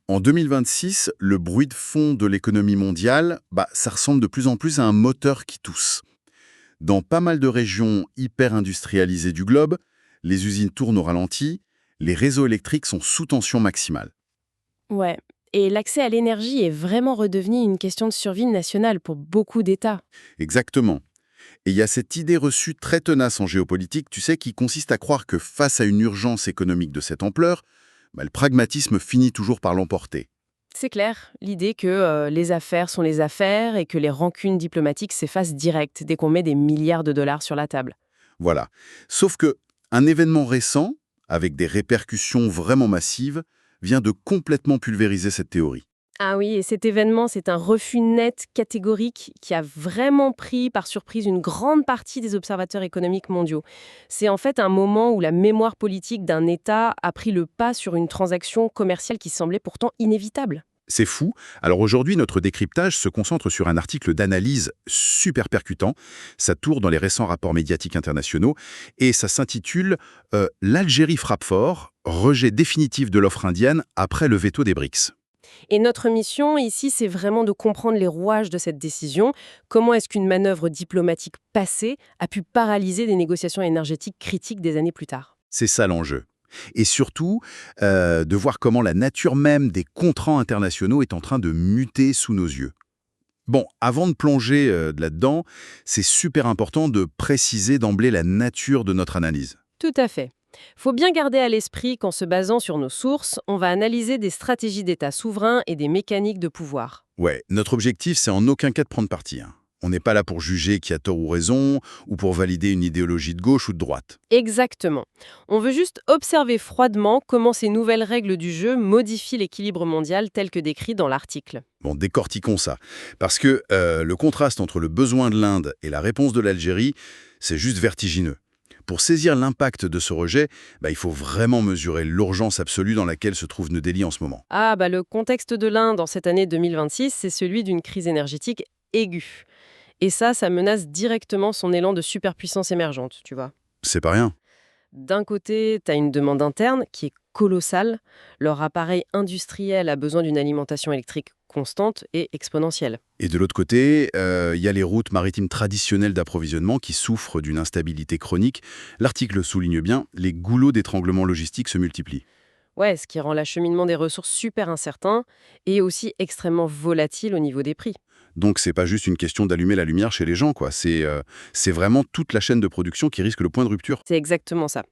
En 2026, le bruit de fond de l'économie mondiale, ça ressemble de plus en plus à un moteur qui tousse. Dans pas mal de régions hyper industrialisées du globe, les usines tournent au ralenti, les réseaux électriques sont sous tension maximale. Ouais. Et l'accès à l'énergie est vraiment redevenu une question de survie nationale pour beaucoup d'États. Exactement. Et il y a cette idée reçue très tenace en géopolitique, tu sais, qui consiste à croire que face à une urgence économique de cette ampleur, le pragmatisme finit toujours par l'emporter. C'est clair, l'idée que les affaires sont les affaires et que les rancunes diplomatiques s'effacent direct dès qu'on met des milliards de dollars sur la table. Voilà. Sauf que un événement récent, avec des répercussions vraiment massives, vient de complètement pulvériser cette théorie. Ah oui, et cet événement, c'est un refus net, catégorique, qui a vraiment pris par surprise une grande partie des observateurs économiques mondiaux. C'est en fait un moment où la mémoire politique d'un État a pris le pas sur une transaction commerciale qui semblait pourtant inévitable. C'est fou. Alors aujourd'hui, notre décryptage se concentre sur un article d'analyse super percutant. Ça tourne dans les récents rapports médiatiques internationaux et ça s'intitule L'Algérie frappe fort, rejet définitif de l'offre indienne après le veto des BRICS. Et notre mission ici, c'est vraiment de comprendre les rouages de cette décision. Comment est-ce qu'une manœuvre diplomatique passée a pu paralyser des négociations énergétiques critiques des années plus tard? C'est ça l'enjeu. Et surtout, de voir comment la nature même des contrats internationaux est en train de muter sous nos yeux. Bon, avant de plonger là-dedans, c'est super important de préciser d'emblée la nature de notre analyse. Tout à fait. Faut bien garder à l'esprit qu'en se basant sur nos sources, on va analyser des stratégies d'État souverains et des mécaniques de pouvoir. Ouais, notre objectif, c'est en aucun cas de prendre parti, hein. On n'est pas là pour juger qui a tort ou raison, ou pour valider une idéologie de gauche ou de droite. Exactement. On veut juste observer froidement comment ces nouvelles règles du jeu modifient l'équilibre mondial tel que décrit dans l'article. Bon, décortiquons ça. Parce que le contraste entre le besoin de l'Inde et la réponse de l'Algérie, c'est juste vertigineux. Pour saisir l'impact de ce rejet, il faut vraiment mesurer l'urgence absolue dans laquelle se trouve New Delhi en ce moment. Ah, le contexte de l'Inde en cette année 2026, c'est celui d'une crise énergétique aiguë. Et ça menace directement son élan de superpuissance émergente, tu vois. C'est pas rien. D'un côté, tu as une demande interne qui est colossale. Leur appareil industriel a besoin d'une alimentation électrique constante et exponentielle. Et de l'autre côté, il y a les routes maritimes traditionnelles d'approvisionnement qui souffrent d'une instabilité chronique. L'article souligne bien, les goulots d'étranglement logistique se multiplient. Ouais, ce qui rend l'acheminement des ressources super incertain et aussi extrêmement volatile au niveau des prix. Donc c'est pas juste une question d'allumer la lumière chez les gens, quoi. C'est vraiment toute la chaîne de production qui risque le point de rupture. C'est exactement ça.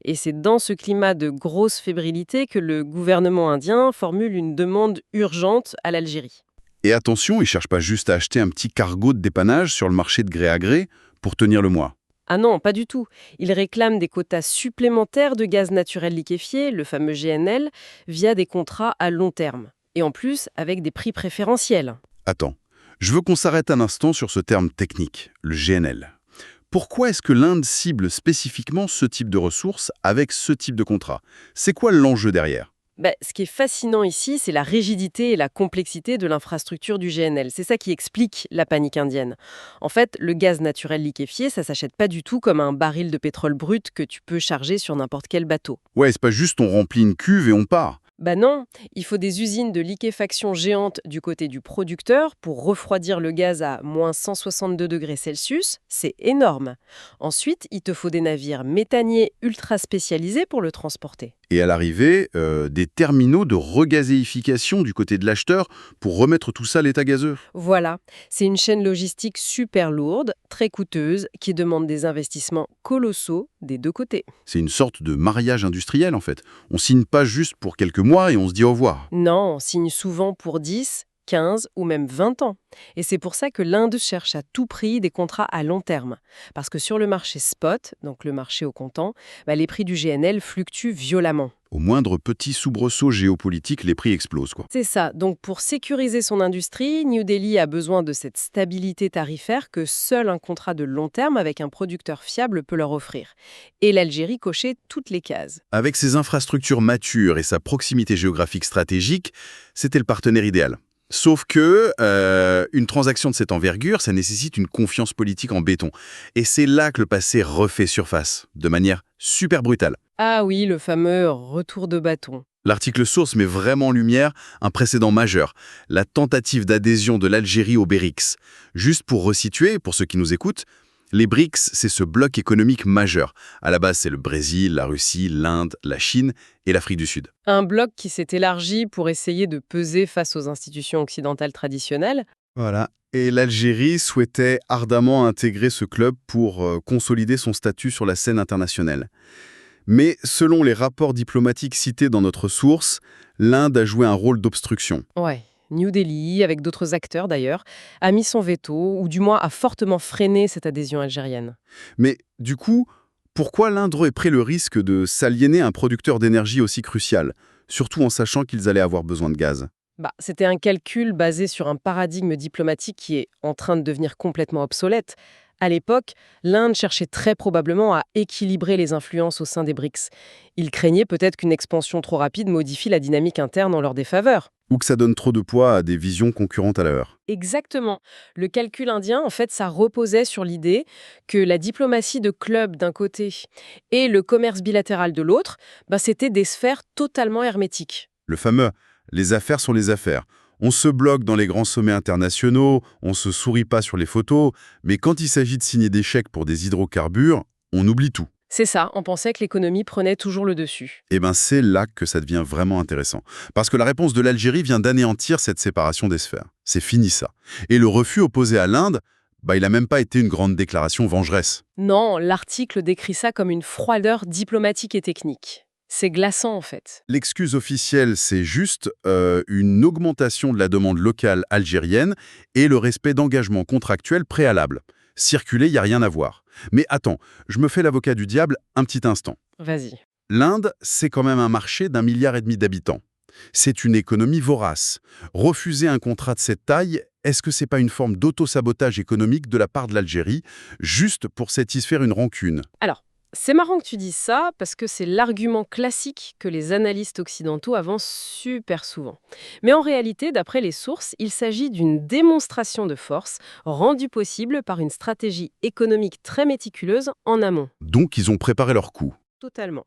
Et c'est dans ce climat de grosse fébrilité que le gouvernement indien formule une demande urgente à l'Algérie. Et attention, ils cherchent pas juste à acheter un petit cargo de dépannage sur le marché de gré à gré pour tenir le mois. Ah non, pas du tout. Ils réclament des quotas supplémentaires de gaz naturel liquéfié, le fameux GNL, via des contrats à long terme. Et en plus, avec des prix préférentiels. Attends, je veux qu'on s'arrête un instant sur ce terme technique, le GNL. Pourquoi est-ce que l'Inde cible spécifiquement ce type de ressources avec ce type de contrat? C'est quoi l'enjeu derrière? Ce qui est fascinant ici, c'est la rigidité et la complexité de l'infrastructure du GNL. C'est ça qui explique la panique indienne. En fait, le gaz naturel liquéfié, ça s'achète pas du tout comme un baril de pétrole brut que tu peux charger sur n'importe quel bateau. Ouais, c'est pas juste on remplit une cuve et on part. Non, il faut des usines de liquéfaction géantes du côté du producteur pour refroidir le gaz à moins 162 degrés Celsius. C'est énorme. Ensuite, il te faut des navires méthaniers ultra spécialisés pour le transporter. Et à l'arrivée, des terminaux de regazéification du côté de l'acheteur pour remettre tout ça à l'état gazeux. Voilà, c'est une chaîne logistique super lourde, très coûteuse, qui demande des investissements colossaux des deux côtés. C'est une sorte de mariage industriel en fait. On signe pas juste pour quelques mois et on se dit au revoir. Non, on signe souvent pour 10, 15 ou même 20 ans. Et c'est pour ça que l'Inde cherche à tout prix des contrats à long terme. Parce que sur le marché spot, donc le marché au comptant, les prix du GNL fluctuent violemment. Au moindre petit soubresaut géopolitique, les prix explosent, quoi. C'est ça. Donc pour sécuriser son industrie, New Delhi a besoin de cette stabilité tarifaire que seul un contrat de long terme avec un producteur fiable peut leur offrir. Et l'Algérie cochait toutes les cases. Avec ses infrastructures matures et sa proximité géographique stratégique, c'était le partenaire idéal. Sauf que une transaction de cette envergure, ça nécessite une confiance politique en béton. Et c'est là que le passé refait surface, de manière super brutale. Ah oui, le fameux retour de bâton. L'article source met vraiment en lumière un précédent majeur, la tentative d'adhésion de l'Algérie aux BRICS. Juste pour resituer, pour ceux qui nous écoutent, les BRICS, c'est ce bloc économique majeur. À la base, c'est le Brésil, la Russie, l'Inde, la Chine et l'Afrique du Sud. Un bloc qui s'est élargi pour essayer de peser face aux institutions occidentales traditionnelles. Voilà. Et l'Algérie souhaitait ardemment intégrer ce club pour consolider son statut sur la scène internationale. Mais selon les rapports diplomatiques cités dans notre source, l'Inde a joué un rôle d'obstruction. Ouais. New Delhi, avec d'autres acteurs d'ailleurs, a mis son veto, ou du moins a fortement freiné cette adhésion algérienne. Mais du coup, pourquoi l'Inde aurait pris le risque de s'aliéner à un producteur d'énergie aussi crucial, surtout en sachant qu'ils allaient avoir besoin de gaz? C'était un calcul basé sur un paradigme diplomatique qui est en train de devenir complètement obsolète. À l'époque, l'Inde cherchait très probablement à équilibrer les influences au sein des BRICS. Il craignait peut-être qu'une expansion trop rapide modifie la dynamique interne en leur défaveur. Ou que ça donne trop de poids à des visions concurrentes à la leur? Exactement. Le calcul indien, en fait, ça reposait sur l'idée que la diplomatie de club d'un côté et le commerce bilatéral de l'autre, c'était des sphères totalement hermétiques. Le fameux « les affaires sont les affaires ». On se bloque dans les grands sommets internationaux, on se sourit pas sur les photos, mais quand il s'agit de signer des chèques pour des hydrocarbures, on oublie tout. C'est ça, on pensait que l'économie prenait toujours le dessus. Et bien c'est là que ça devient vraiment intéressant. Parce que la réponse de l'Algérie vient d'anéantir cette séparation des sphères. C'est fini ça. Et le refus opposé à l'Inde, il n'a même pas été une grande déclaration vengeresse. Non, l'article décrit ça comme une froideur diplomatique et technique. C'est glaçant en fait. L'excuse officielle, c'est juste une augmentation de la demande locale algérienne et le respect d'engagements contractuels préalables. Circuler, il n'y a rien à voir. Mais attends, je me fais l'avocat du diable un petit instant. Vas-y. L'Inde, c'est quand même un marché d'1,5 milliard d'habitants. C'est une économie vorace. Refuser un contrat de cette taille, est-ce que c'est pas une forme d'auto-sabotage économique de la part de l'Algérie, juste pour satisfaire une rancune? Alors, c'est marrant que tu dises ça parce que c'est l'argument classique que les analystes occidentaux avancent super souvent. Mais en réalité, d'après les sources, il s'agit d'une démonstration de force rendue possible par une stratégie économique très méticuleuse en amont. Donc ils ont préparé leur coup. Totalement.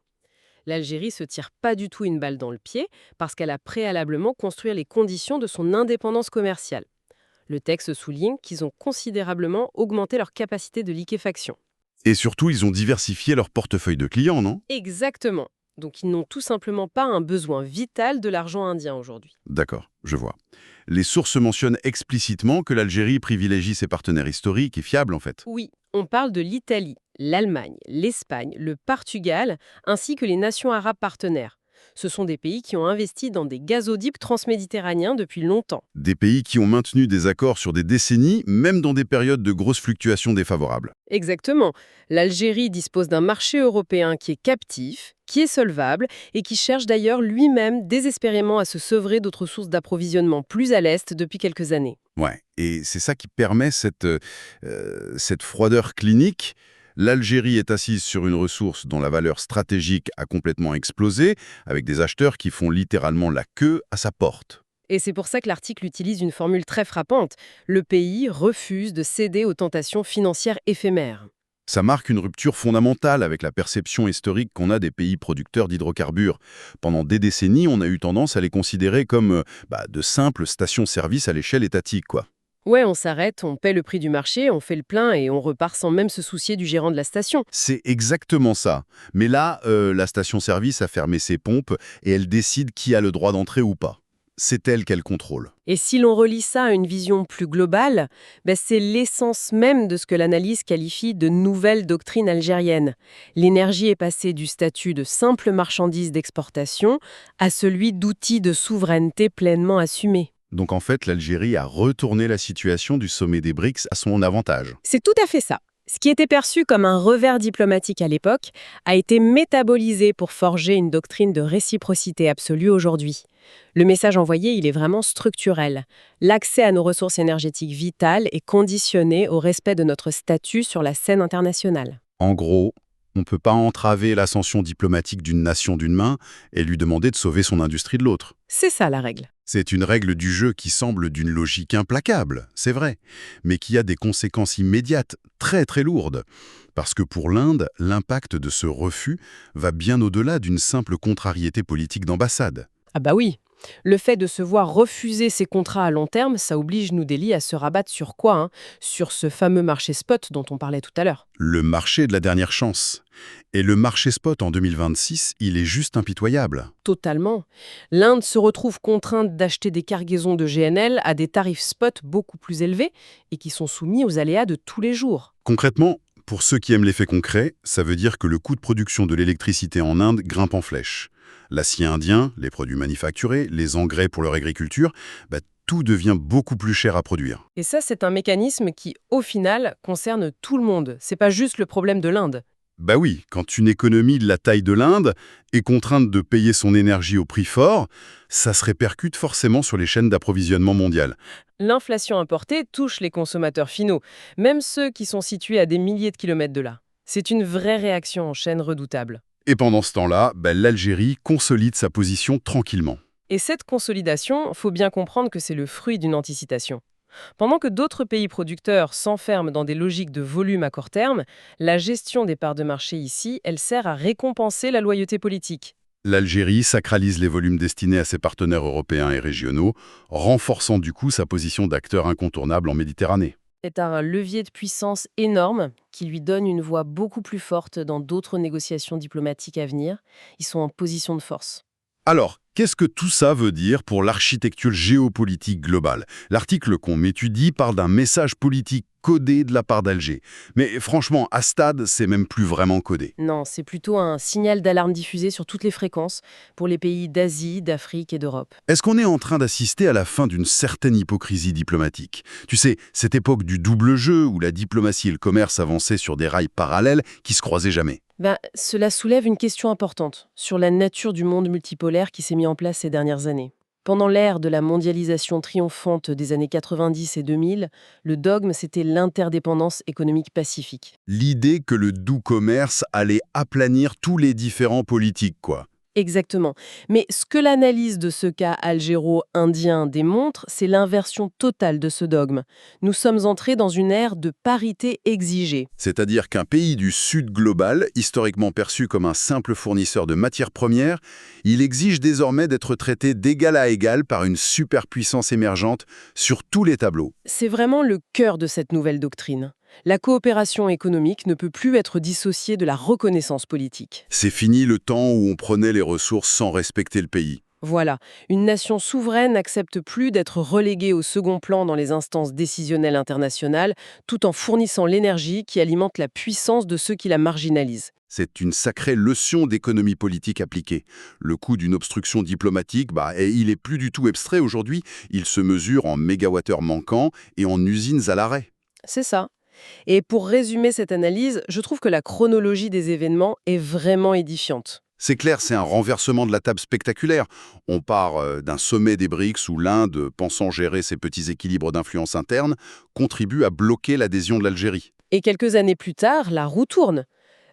L'Algérie se tire pas du tout une balle dans le pied parce qu'elle a préalablement construit les conditions de son indépendance commerciale. Le texte souligne qu'ils ont considérablement augmenté leur capacité de liquéfaction. Et surtout, ils ont diversifié leur portefeuille de clients, non? Exactement. Donc ils n'ont tout simplement pas un besoin vital de l'argent indien aujourd'hui. D'accord, je vois. Les sources mentionnent explicitement que l'Algérie privilégie ses partenaires historiques et fiables, en fait. Oui, on parle de l'Italie, l'Allemagne, l'Espagne, le Portugal, ainsi que les nations arabes partenaires. Ce sont des pays qui ont investi dans des gazoducs transméditerranéens depuis longtemps. Des pays qui ont maintenu des accords sur des décennies, même dans des périodes de grosses fluctuations défavorables. Exactement. L'Algérie dispose d'un marché européen qui est captif, qui est solvable et qui cherche d'ailleurs lui-même désespérément à se sevrer d'autres sources d'approvisionnement plus à l'est depuis quelques années. Ouais, et c'est ça qui permet cette froideur clinique. L'Algérie est assise sur une ressource dont la valeur stratégique a complètement explosé, avec des acheteurs qui font littéralement la queue à sa porte. Et c'est pour ça que l'article utilise une formule très frappante. Le pays refuse de céder aux tentations financières éphémères. Ça marque une rupture fondamentale avec la perception historique qu'on a des pays producteurs d'hydrocarbures. Pendant des décennies, on a eu tendance à les considérer comme de simples stations-service à l'échelle étatique, quoi. Ouais, on s'arrête, on paie le prix du marché, on fait le plein et on repart sans même se soucier du gérant de la station. C'est exactement ça. Mais là, la station-service a fermé ses pompes et elle décide qui a le droit d'entrer ou pas. C'est elle qu'elle contrôle. Et si l'on relie ça à une vision plus globale, c'est l'essence même de ce que l'analyse qualifie de nouvelle doctrine algérienne. L'énergie est passée du statut de simple marchandise d'exportation à celui d'outil de souveraineté pleinement assumé. Donc en fait, l'Algérie a retourné la situation du sommet des BRICS à son avantage. C'est tout à fait ça. Ce qui était perçu comme un revers diplomatique à l'époque a été métabolisé pour forger une doctrine de réciprocité absolue aujourd'hui. Le message envoyé, il est vraiment structurel. L'accès à nos ressources énergétiques vitales est conditionné au respect de notre statut sur la scène internationale. En gros, On ne peut pas entraver l'ascension diplomatique d'une nation d'une main et lui demander de sauver son industrie de l'autre. C'est ça la règle. C'est une règle du jeu qui semble d'une logique implacable, c'est vrai, mais qui a des conséquences immédiates très très lourdes. Parce que pour l'Inde, l'impact de ce refus va bien au-delà d'une simple contrariété politique d'ambassade. Ah bah oui. Le fait de se voir refuser ces contrats à long terme, ça oblige New Delhi à se rabattre sur quoi, hein? Sur ce fameux marché spot dont on parlait tout à l'heure. Le marché de la dernière chance. Et le marché spot en 2026, il est juste impitoyable. Totalement. L'Inde se retrouve contrainte d'acheter des cargaisons de GNL à des tarifs spot beaucoup plus élevés et qui sont soumis aux aléas de tous les jours. Concrètement, pour ceux qui aiment l'effet concret, ça veut dire que le coût de production de l'électricité en Inde grimpe en flèche. L'acier indien, les produits manufacturés, les engrais pour leur agriculture, tout devient beaucoup plus cher à produire. Et ça, c'est un mécanisme qui, au final, concerne tout le monde. C'est pas juste le problème de l'Inde. Bah oui, quand une économie de la taille de l'Inde est contrainte de payer son énergie au prix fort, ça se répercute forcément sur les chaînes d'approvisionnement mondiales. L'inflation importée touche les consommateurs finaux, même ceux qui sont situés à des milliers de kilomètres de là. C'est une vraie réaction en chaîne redoutable. Et pendant ce temps-là, l'Algérie consolide sa position tranquillement. Et cette consolidation, faut bien comprendre que c'est le fruit d'une anticipation. Pendant que d'autres pays producteurs s'enferment dans des logiques de volume à court terme, la gestion des parts de marché ici, elle sert à récompenser la loyauté politique. L'Algérie sacralise les volumes destinés à ses partenaires européens et régionaux, renforçant du coup sa position d'acteur incontournable en Méditerranée. C'est un levier de puissance énorme qui lui donne une voix beaucoup plus forte dans d'autres négociations diplomatiques à venir. Ils sont en position de force. Alors, qu'est-ce que tout ça veut dire pour l'architecture géopolitique globale? L'article qu'on m'étudie parle d'un message politique codé de la part d'Alger. Mais franchement, à ce stade, c'est même plus vraiment codé. Non, c'est plutôt un signal d'alarme diffusé sur toutes les fréquences pour les pays d'Asie, d'Afrique et d'Europe. Est-ce qu'on est en train d'assister à la fin d'une certaine hypocrisie diplomatique? Tu sais, cette époque du double jeu où la diplomatie et le commerce avançaient sur des rails parallèles qui se croisaient jamais. Cela soulève une question importante sur la nature du monde multipolaire qui s'est mis en place ces dernières années. Pendant l'ère de la mondialisation triomphante des années 90 et 2000, le dogme, c'était l'interdépendance économique pacifique. L'idée que le doux commerce allait aplanir tous les différents politiques, quoi. Exactement. Mais ce que l'analyse de ce cas algéro-indien démontre, c'est l'inversion totale de ce dogme. Nous sommes entrés dans une ère de parité exigée. C'est-à-dire qu'un pays du Sud global, historiquement perçu comme un simple fournisseur de matières premières, il exige désormais d'être traité d'égal à égal par une superpuissance émergente sur tous les tableaux. C'est vraiment le cœur de cette nouvelle doctrine. La coopération économique ne peut plus être dissociée de la reconnaissance politique. C'est fini le temps où on prenait les ressources sans respecter le pays. Voilà, une nation souveraine n'accepte plus d'être reléguée au second plan dans les instances décisionnelles internationales, tout en fournissant l'énergie qui alimente la puissance de ceux qui la marginalisent. C'est une sacrée leçon d'économie politique appliquée. Le coût d'une obstruction diplomatique, il est plus du tout abstrait aujourd'hui. Il se mesure en mégawattheures manquants et en usines à l'arrêt. C'est ça. Et pour résumer cette analyse, je trouve que la chronologie des événements est vraiment édifiante. C'est clair, c'est un renversement de la table spectaculaire. On part d'un sommet des BRICS où l'Inde, pensant gérer ses petits équilibres d'influence interne, contribue à bloquer l'adhésion de l'Algérie. Et quelques années plus tard, la roue tourne.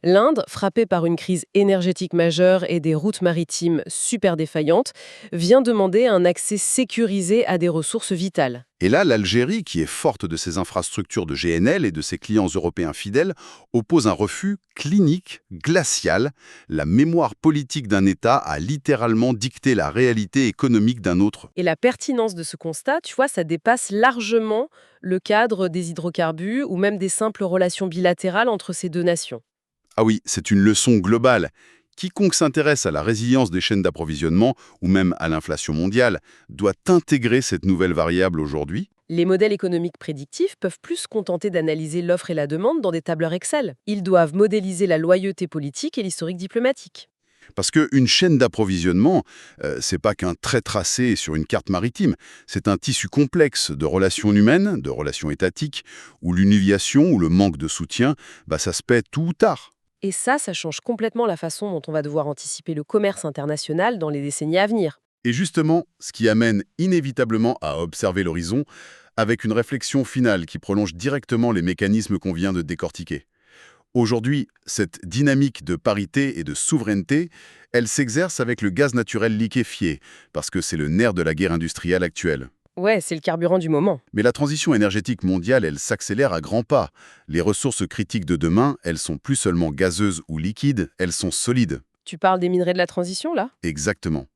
L'Inde, frappée par une crise énergétique majeure et des routes maritimes super défaillantes, vient demander un accès sécurisé à des ressources vitales. Et là, l'Algérie, qui est forte de ses infrastructures de GNL et de ses clients européens fidèles, oppose un refus clinique, glacial. La mémoire politique d'un État a littéralement dicté la réalité économique d'un autre. Et la pertinence de ce constat, tu vois, ça dépasse largement le cadre des hydrocarbures ou même des simples relations bilatérales entre ces deux nations. Ah oui, c'est une leçon globale. Quiconque s'intéresse à la résilience des chaînes d'approvisionnement ou même à l'inflation mondiale doit intégrer cette nouvelle variable aujourd'hui. Les modèles économiques prédictifs peuvent plus se contenter d'analyser l'offre et la demande dans des tableurs Excel. Ils doivent modéliser la loyauté politique et l'historique diplomatique. Parce qu'une chaîne d'approvisionnement, c'est pas qu'un trait tracé sur une carte maritime. C'est un tissu complexe de relations humaines, de relations étatiques, où l'humiliation ou le manque de soutien, ça se paie tôt ou tard. Et ça change complètement la façon dont on va devoir anticiper le commerce international dans les décennies à venir. Et justement, ce qui amène inévitablement à observer l'horizon avec une réflexion finale qui prolonge directement les mécanismes qu'on vient de décortiquer. Aujourd'hui, cette dynamique de parité et de souveraineté, elle s'exerce avec le gaz naturel liquéfié, parce que c'est le nerf de la guerre industrielle actuelle. Ouais, c'est le carburant du moment. Mais la transition énergétique mondiale, elle s'accélère à grands pas. Les ressources critiques de demain, elles sont plus seulement gazeuses ou liquides, elles sont solides. Tu parles des minerais de la transition, là? Exactement.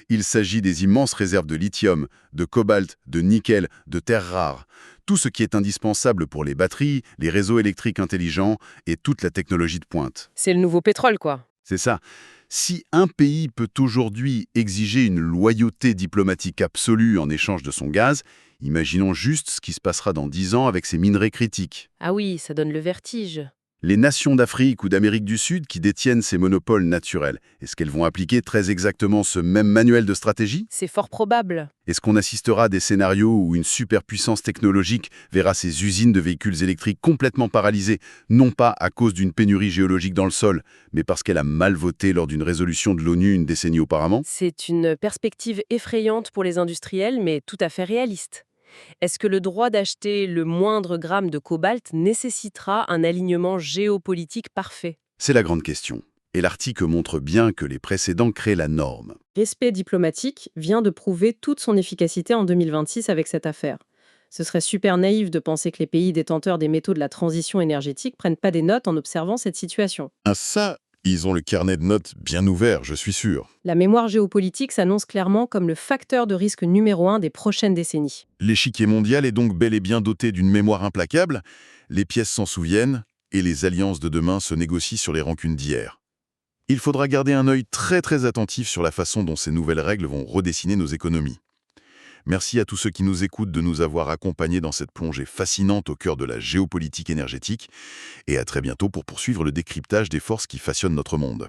Il s'agit des immenses réserves de lithium, de cobalt, de nickel, de terres rares. Tout ce qui est indispensable pour les batteries, les réseaux électriques intelligents et toute la technologie de pointe. C'est le nouveau pétrole, quoi. C'est ça. Si un pays peut aujourd'hui exiger une loyauté diplomatique absolue en échange de son gaz, imaginons juste ce qui se passera dans 10 ans avec ces minerais critiques. Ah oui, ça donne le vertige. Les nations d'Afrique ou d'Amérique du Sud qui détiennent ces monopoles naturels, est-ce qu'elles vont appliquer très exactement ce même manuel de stratégie? C'est fort probable. Est-ce qu'on assistera à des scénarios où une superpuissance technologique verra ses usines de véhicules électriques complètement paralysées, non pas à cause d'une pénurie géologique dans le sol, mais parce qu'elle a mal voté lors d'une résolution de l'ONU une décennie auparavant? C'est une perspective effrayante pour les industriels, mais tout à fait réaliste. Est-ce que le droit d'acheter le moindre gramme de cobalt nécessitera un alignement géopolitique parfait? C'est la grande question. Et l'article montre bien que les précédents créent la norme. Respect diplomatique vient de prouver toute son efficacité en 2026 avec cette affaire. Ce serait super naïf de penser que les pays détenteurs des métaux de la transition énergétique prennent pas des notes en observant cette situation. Ah ça, ils ont le carnet de notes bien ouvert, je suis sûr. La mémoire géopolitique s'annonce clairement comme le facteur de risque numéro 1 des prochaines décennies. L'échiquier mondial est donc bel et bien doté d'une mémoire implacable, les pièces s'en souviennent, et les alliances de demain se négocient sur les rancunes d'hier. Il faudra garder un œil très attentif sur la façon dont ces nouvelles règles vont redessiner nos économies. Merci à tous ceux qui nous écoutent de nous avoir accompagnés dans cette plongée fascinante au cœur de la géopolitique énergétique, et à très bientôt pour poursuivre le décryptage des forces qui façonnent notre monde.